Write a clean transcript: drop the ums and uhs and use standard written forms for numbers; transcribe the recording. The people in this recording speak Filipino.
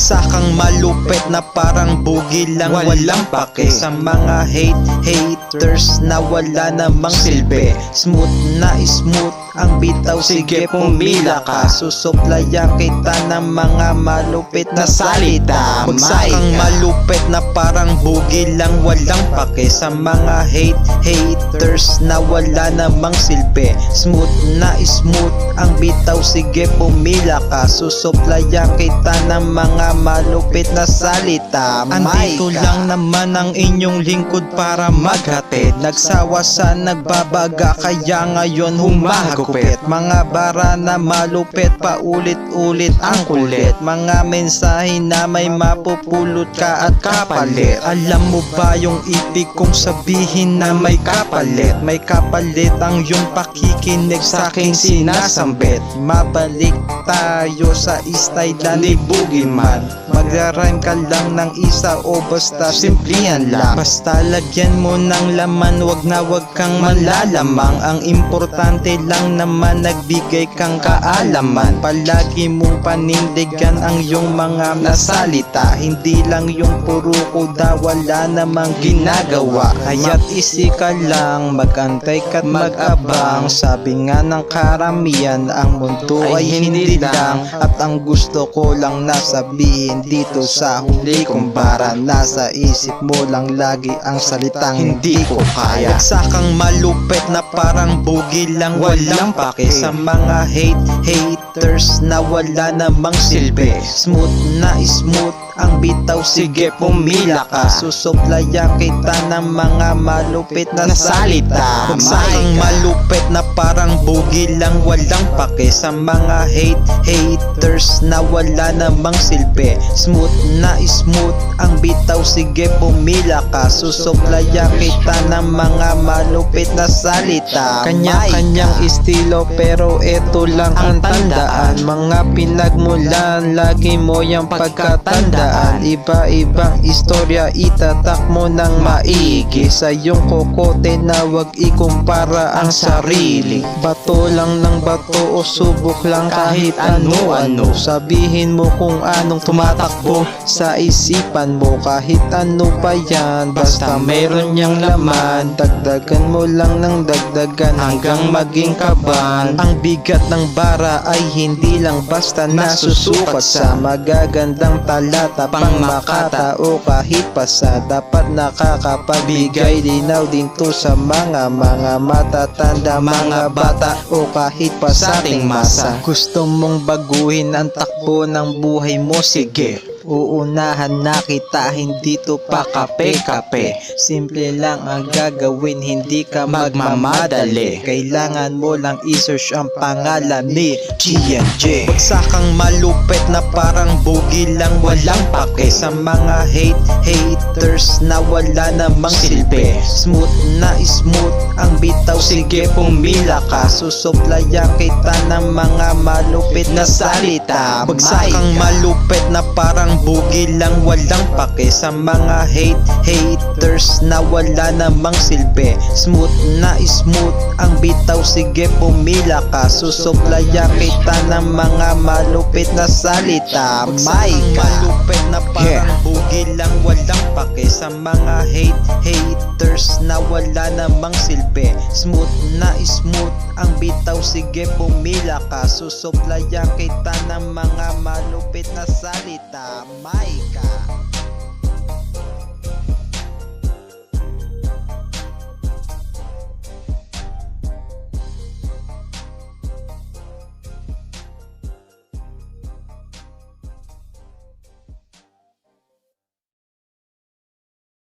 Bagsakang malupit na parang bugil lang, walang pake. Sa mga haters na wala namang silbi. Smooth na smooth ang bitaw, sige pumila ka. Susuplayan kita ng mga malupit na salita. Bagsakang malupit na parang bugil lang, walang pake. Sa mga haters na wala namang silbi. Smooth na smooth ang bitaw, sige pumila ka. Susuplayan kita ng mga malupit na salita. Andito lang naman ang inyong lingkod para maghatid. Nagsawa sa nagbabaga kaya ngayon humahagupit. Mga bara na malupit, paulit-ulit ang kulit. Mga mensahe na may mapupulot ka at kapalit. Alam mo ba yung ibig kong sabihin na may kapalit? May kapalit ang yung pakikinig sa aking sinasambit. Mabalik tayo sa style ni Boogeyman. Magra-rhyme ka lang ng isa o basta simplihan lang. Basta lagyan mo ng laman, wag na wag kang malalamang. Ang importante lang naman nagbigay kang kaalaman. Palagi mong panindigan ang iyong mga nasalita. Hindi lang yung puro kuda, wala namang ginagawa. Kaya't isika lang, magantay ka't mag-abang. Sabi nga ng karamihan, ang mundo ay hindi lang. At ang gusto ko lang nasabihin dito sa huli kong bara, nasa isip mo lang lagi ang salitang hindi ko kaya. Bagsakang malupit na parang bugil lang, walang pake. Sa mga haters na wala namang silbi. Smooth na smooth ang bitaw, sige pumila ka. Susuplayan kita ng mga malupit na salita. Bagsakang malupit na parang bugil lang, walang pake. Sa mga haters na wala namang silbi. Smooth na smooth ang bitaw, sige pumila ka. Susuplayan kita ng mga malupit na salita. Kanya-kanyang estilo pero eto lang ang tandaan. Mga pinagmulan, lagi mo yung pagkatandaan. Iba-ibang istorya, itatak mo ng maigi. Sa iyong kokote na wag ikumpara ang sarili. Bato lang ng bato o subok lang kahit ano-ano. Sabihin mo kung anong tumatakbo sa isipan mo. Kahit ano pa yan, basta meron niyang laman. Dagdagan mo lang ng dagdagan hanggang maging kaban. Ang bigat ng bara ay hindi lang basta nasusukat sa magagandang talata. Pang makatao kahit pasa, dapat nakakapagbigay linaw din to sa mga matatanda, mga bata o kahit pa sa ating masa. Gusto mong baguhin ang takbo ng buhay mo, sige, uunahan na kita, hindi to pa kape-kape. Simple lang ang gagawin, hindi ka magmamadali. Kailangan mo lang i-search ang pangalan ni G&J. Bagsakang malupit na parang bugil lang, walang pake. Sa mga haters na wala namang silbi. Smooth na smooth ang bitaw, sige pumila ka. Susuplayan kita ng mga malupit na salita. Bagsakang malupit na parang bugil lang, walang pake. Sa mga haters na wala namang silbi. Smooth na smooth ang bitaw, sige pumila ka. Susuplayan kita ng mga malupit na salita. Malupit na parang bugil lang, walang pake. Sa mga haters na wala namang silbi. Smooth na smooth ang bitaw, sige pumila ka. Susuplayan kita ng mga malupit na salita. My God.